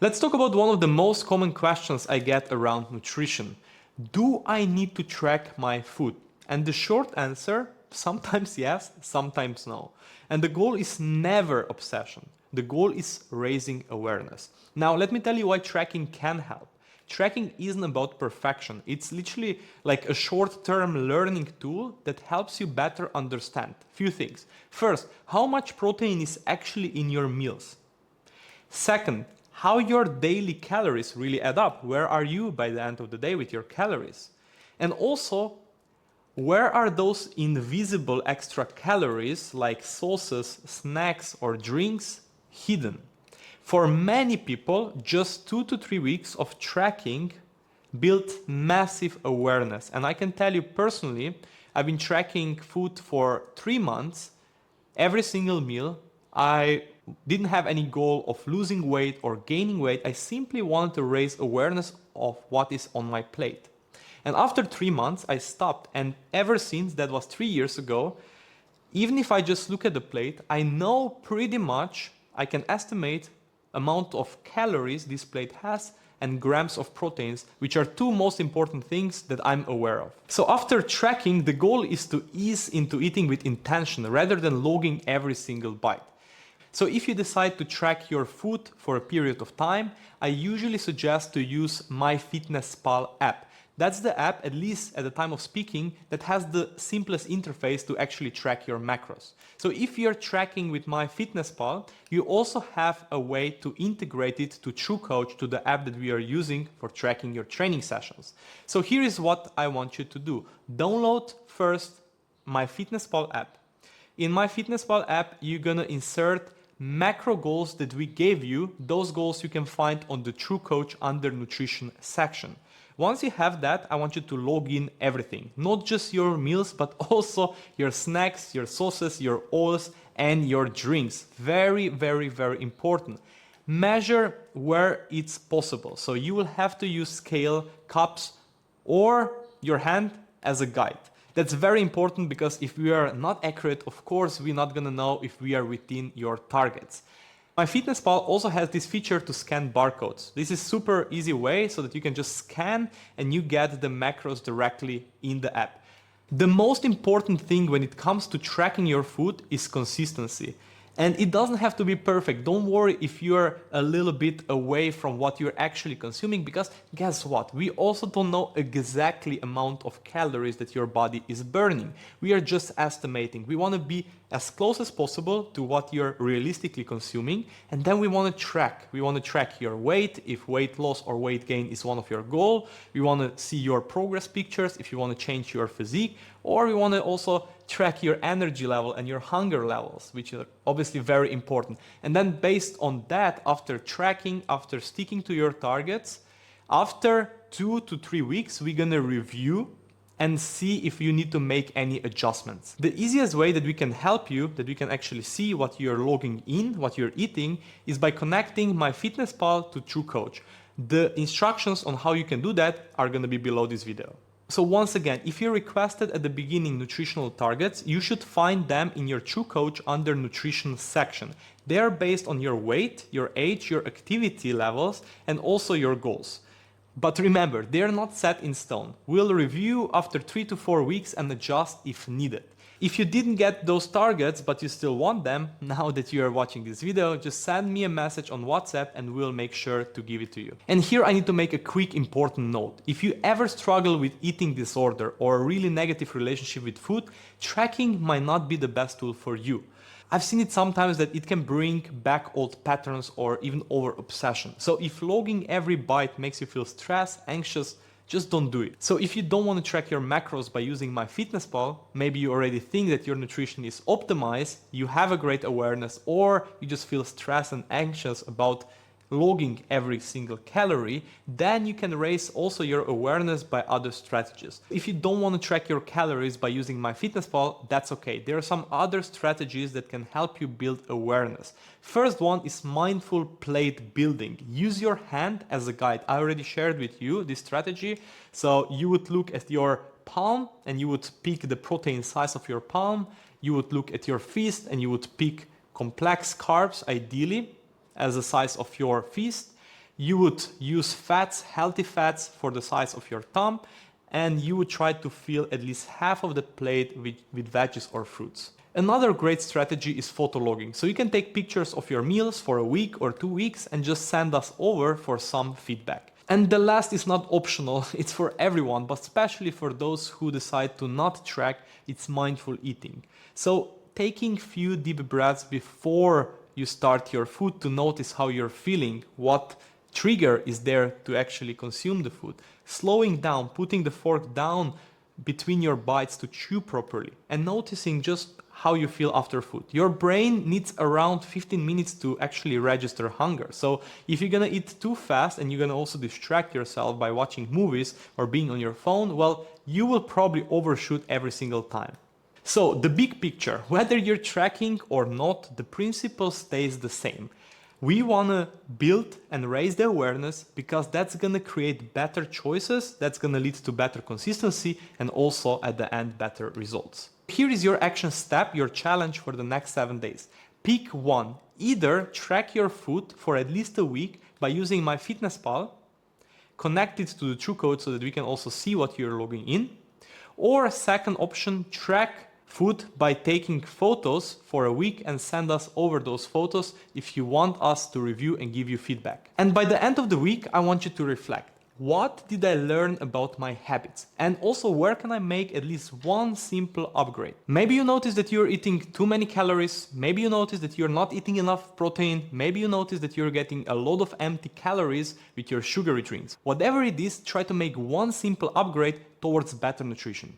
Let's talk about one of the most common questions I get around nutrition. Do I need to track my food? And the short answer, sometimes yes, sometimes no. And the goal is never obsession. The goal is raising awareness. Now, let me tell you why tracking can help. Tracking isn't about perfection. It's literally like a short-term learning tool that helps you better understand few things. First, how much protein is actually in your meals? Second, how your daily calories really add up. Where are you by the end of the day with your calories? And also, where are those invisible extra calories like sauces, snacks, or drinks hidden? For many people, just 2 to 3 weeks of tracking built massive awareness. And I can tell you personally, I've been tracking food for 3 months, every single meal. I didn't have any goal of losing weight or gaining weight. I simply wanted to raise awareness of what is on my plate. And after 3 months, I stopped. And ever since, that was 3 years ago, even if I just look at the plate, I know pretty much, I can estimate amount of calories this plate has and grams of proteins, which are two most important things that I'm aware of. So after tracking, the goal is to ease into eating with intention rather than logging every single bite. So if you decide to track your food for a period of time, I usually suggest to use MyFitnessPal app. That's the app, at least at the time of speaking, that has the simplest interface to actually track your macros. So if you're tracking with MyFitnessPal, you also have a way to integrate it to TrueCoach, to the app that we are using for tracking your training sessions. So here is what I want you to do. Download first MyFitnessPal app. In MyFitnessPal app, you're gonna insert macro goals that we gave you. Those goals you can find on the TrueCoach under nutrition section. Once you have that, I want you to log in everything, not just your meals, but also your snacks, your sauces, your oils, and your drinks. Very, very, very important. Measure where it's possible. So you will have to use scale, cups, or your hand as a guide. That's very important because if we are not accurate, of course, we're not gonna know if we are within your targets. MyFitnessPal also has this feature to scan barcodes. This is super easy way so that you can just scan and you get the macros directly in the app. The most important thing when it comes to tracking your food is consistency. And it doesn't have to be perfect. Don't worry if you're a little bit away from what you're actually consuming, because guess what? We also don't know exactly amount of calories that your body is burning. We are just estimating. We want to be as close as possible to what you're realistically consuming, and then we want to track. We want to track your weight, if weight loss or weight gain is one of your goals. We want to see your progress pictures if you want to change your physique, or we want to also track your energy level and your hunger levels, which are obviously very important. And then based on that, after tracking, after sticking to your targets, after 2 to 3 weeks, we're gonna review and see if you need to make any adjustments. The easiest way that we can help you, that we can actually see what you're logging in, what you're eating, is by connecting MyFitnessPal to TrueCoach. The instructions on how you can do that are gonna be below this video. So once again, if you requested at the beginning nutritional targets, you should find them in your TrueCoach under nutrition section. They are based on your weight, your age, your activity levels, and also your goals. But remember, they are not set in stone. We'll review after 3 to 4 weeks and adjust if needed. If you didn't get those targets but you still want them, now that you are watching this video, just send me a message on WhatsApp and we'll make sure to give it to you. And here I need to make a quick important note. If you ever struggle with eating disorder or a really negative relationship with food, tracking might not be the best tool for you. I've seen it sometimes that it can bring back old patterns or even over obsession. So if logging every bite makes you feel stressed, anxious, just don't do it. So if you don't want to track your macros by using MyFitnessPal, maybe you already think that your nutrition is optimized, you have a great awareness, or you just feel stressed and anxious about logging every single calorie, then you can raise also your awareness by other strategies. If you don't want to track your calories by using MyFitnessPal, that's okay. There are some other strategies that can help you build awareness. First one is mindful plate building. Use your hand as a guide. I already shared with you this strategy. So you would look at your palm and you would pick the protein size of your palm. You would look at your fist and you would pick complex carbs, ideally, as the size of your fist. You would use fats, healthy fats for the size of your thumb, and you would try to fill at least half of the plate with veggies or fruits. Another great strategy is photo logging. So you can take pictures of your meals for a week or 2 weeks and just send us over for some feedback. And the last is not optional, it's for everyone, but especially for those who decide to not track, it's mindful eating. So taking few deep breaths before you start your food to notice how you're feeling, what trigger is there to actually consume the food, slowing down, putting the fork down between your bites to chew properly, and noticing just how you feel after food. Your brain needs around 15 minutes to actually register hunger. So if you're gonna eat too fast and you're gonna also distract yourself by watching movies or being on your phone, well, you will probably overshoot every single time. So the big picture, whether you're tracking or not, the principle stays the same. We want to build and raise the awareness because that's going to create better choices, that's going to lead to better consistency, and also at the end better results. Here is your action step, your challenge for the next 7 days. Pick one. Either track your food for at least a week by using MyFitnessPal, connect it to the TrueCode so that we can also see what you're logging in, or second option, track food by taking photos for a week and send us over those photos if you want us to review and give you feedback. And by the end of the week, I want you to reflect. What did I learn about my habits? And also, where can I make at least one simple upgrade? Maybe you notice that you're eating too many calories. Maybe you notice that you're not eating enough protein. Maybe you notice that you're getting a lot of empty calories with your sugary drinks. Whatever it is, try to make one simple upgrade towards better nutrition.